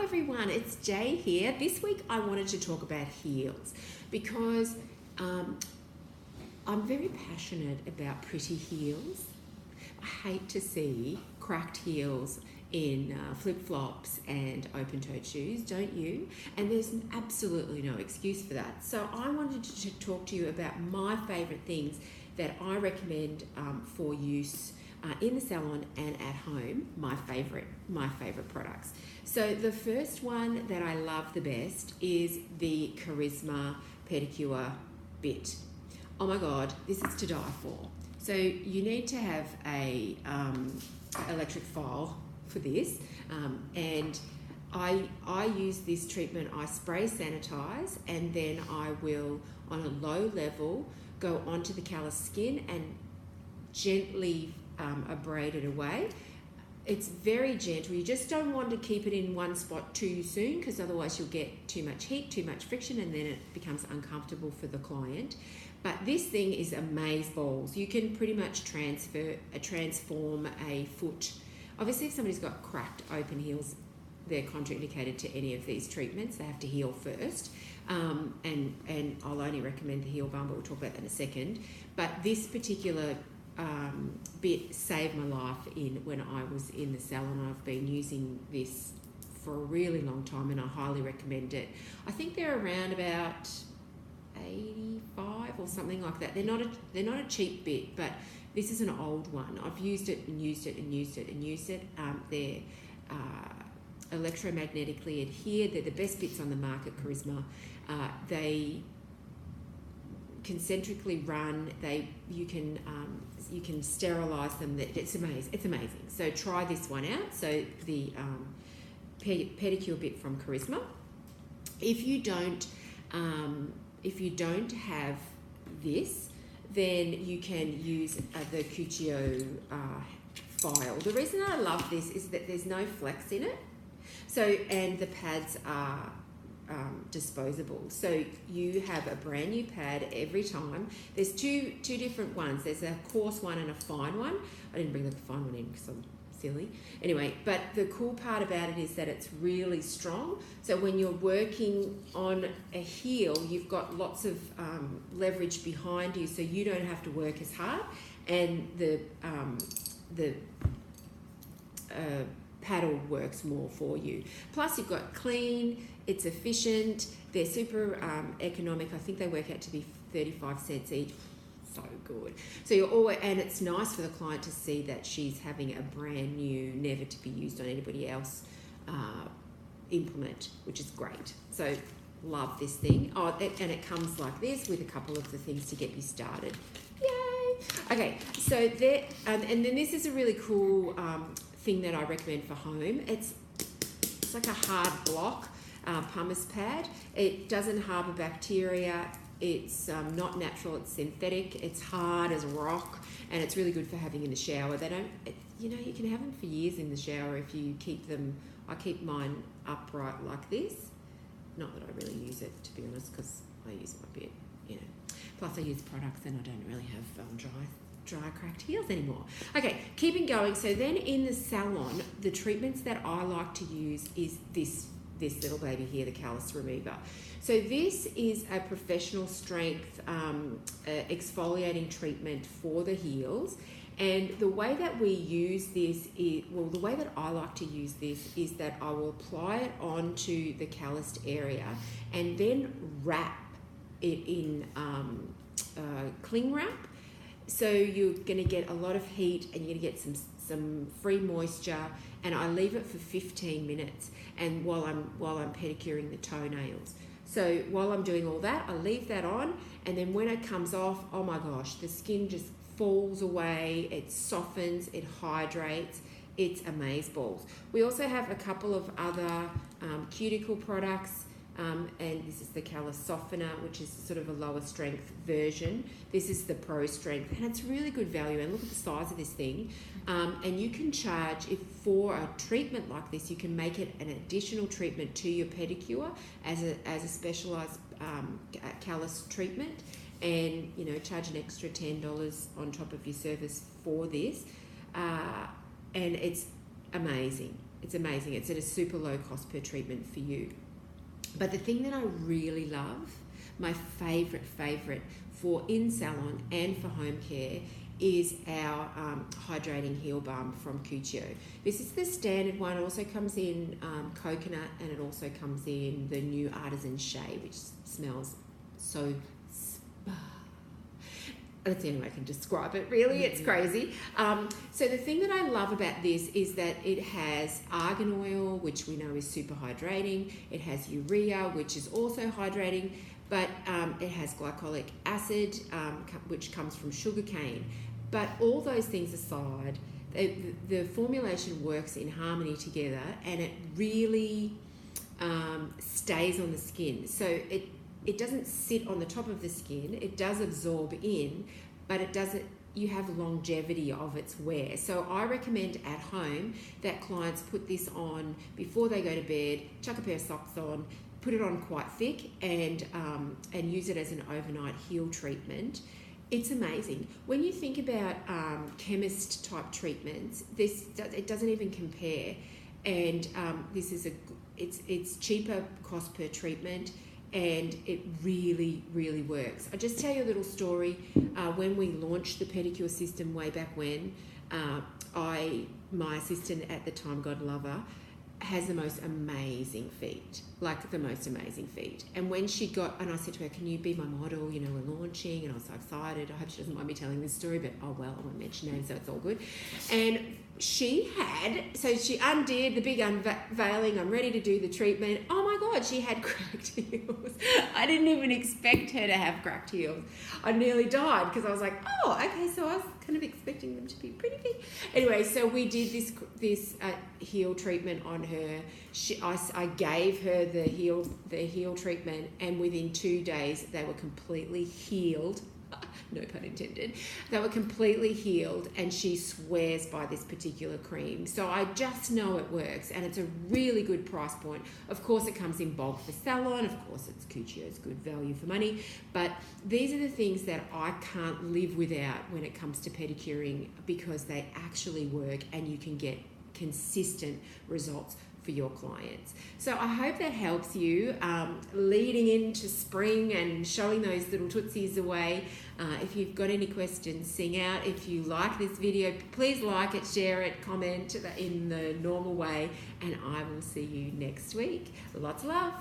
everyone, it's Jay here. This week I wanted to talk about heels because I'm very passionate about pretty heels. I hate to see cracked heels in flip-flops and open-toed shoes, don't you? And there's absolutely no excuse for that. So I wanted to talk to you about my favourite things that I recommend for use in the salon and at home, my favourite products. So the first one that I love the best is the Charisma pedicure bit. Oh my God, this is to die for. So you need to have a electric file for this, and I use this treatment. I spray sanitize, and then I will, on a low level, go onto the callous skin and gently abrade it away. It's very gentle. You just don't want to keep it in one spot too soon, because otherwise you'll get too much heat, too much friction, and then it becomes uncomfortable for the client. But this thing is amaze balls. You can pretty much transform a foot. Obviously, if somebody's got cracked open heels, they're contraindicated to any of these treatments. They have to heal first. And I'll only recommend the heel balm, but we'll talk about that in a second. But this particular bit saved my life when I was in the salon. I've been using this for a really long time, and I highly recommend it. I think they're around about 85 or something like that. They're not a cheap bit, but this is an old one. I've used it and used it and used it and used it. They're electromagnetically adhered. They're the best bits on the market, Charisma. They concentrically run. You can sterilize them. It's amazing. It's amazing. So try this one out. So the pedicure bit from Charisma. If you don't have this, then you can use the Cuccio file. The reason I love this is that there's no flex in it. So, and the pads are disposable. So you have a brand new pad every time. There's two different ones. There's a coarse one and a fine one. I didn't bring the fine one in because I'm silly. Anyway, but the cool part about it is that it's really strong. So when you're working on a heel, you've got lots of leverage behind you, so you don't have to work as hard, and the paddle works more for you. Plus, you've got clean. It's efficient. They're super economic. I think they work out to be 35 cents each. So good. So you're always, and it's nice for the client to see that she's having a brand new, never to be used on anybody else implement, which is great. So love this thing. Oh, and it comes like this with a couple of the things to get you started. Yay! Okay, so there, and then this is a really cool thing that I recommend for home. It's like a hard block pumice pad. It doesn't harbour bacteria. It's not natural, it's synthetic, it's hard as a rock, and it's really good for having in the shower. You can have them for years in the shower if you keep them. I keep mine upright like this. Not that I really use it, to be honest, because I use it a bit, Plus I use products and I don't really have dry cracked heels anymore. Okay, keeping going. So then in the salon, the treatments that I like to use is this little baby here, the callus remover. So this is a professional strength exfoliating treatment for the heels. And the way that we use this the way that I like to use this is that I will apply it onto the calloused area and then wrap it in cling wrap. So you're going to get a lot of heat and you're going to get some free moisture, and I leave it for 15 minutes and while I'm pedicuring the toenails. So while I'm doing all that, I leave that on, and then when it comes off, oh my gosh, the skin just falls away, it softens, it hydrates, it's amazeballs. We also have a couple of other cuticle products, and this is the callus softener, which is sort of a lower strength version. This is the pro strength, and it's really good value. And look at the size of this thing. And you can charge, if for a treatment like this, you can make it an additional treatment to your pedicure as a specialized callus treatment, and charge an extra $10 on top of your service for this. And it's amazing. It's amazing. It's at a super low cost per treatment for you. But the thing that I really love, my favourite for in salon and for home care, is our hydrating heel balm from Cuccio. This is the standard one. It also comes in coconut, and it also comes in the new artisan shea, which smells so spa. That's the only way I can describe it, really. It's crazy. So the thing that I love about this is that it has argan oil, which we know is super hydrating. It has urea, which is also hydrating, but it has glycolic acid, which comes from sugarcane. But all those things aside, the formulation works in harmony together, and it really stays on the skin. So it doesn't sit on the top of the skin. It does absorb in, but it doesn't. You have longevity of its wear. So I recommend at home that clients put this on before they go to bed, chuck a pair of socks on, put it on quite thick, and use it as an overnight heel treatment. It's amazing. When you think about chemist type treatments, it doesn't even compare. And this is it's cheaper cost per treatment, and it really, really works. I'll just tell you a little story. When we launched the pedicure system way back when, my assistant at the time, God love her, has the most amazing feet, like the most amazing feet. And when she got, and I said to her, can you be my model? You know, we're launching. And I was so excited. I hope she doesn't mind me telling this story, but oh well, I won't mention names, so it's all good. And she undid the big unveiling. I'm ready to do the treatment. Oh my God, she had cracked heels. I didn't even expect her to have cracked heels. I nearly died because I was like, oh, okay, so I was kind of expecting them to be pretty big. Anyway, so we did this heel treatment on her. I gave her the heel treatment, and within 2 days they were completely healed. No pun intended. They were completely healed, and she swears by this particular cream. So I just know it works, and it's a really good price point. Of course, it comes in bulk for Salon. Of course, it's Cuccio's good value for money. But these are the things that I can't live without when it comes to pedicuring, because they actually work, and you can get consistent results for your clients. So I hope that helps you leading into spring and showing those little tootsies away. If you've got any questions, sing out. If you like this video, please like it, share it, comment in the normal way, and I will see you next week. Lots of love.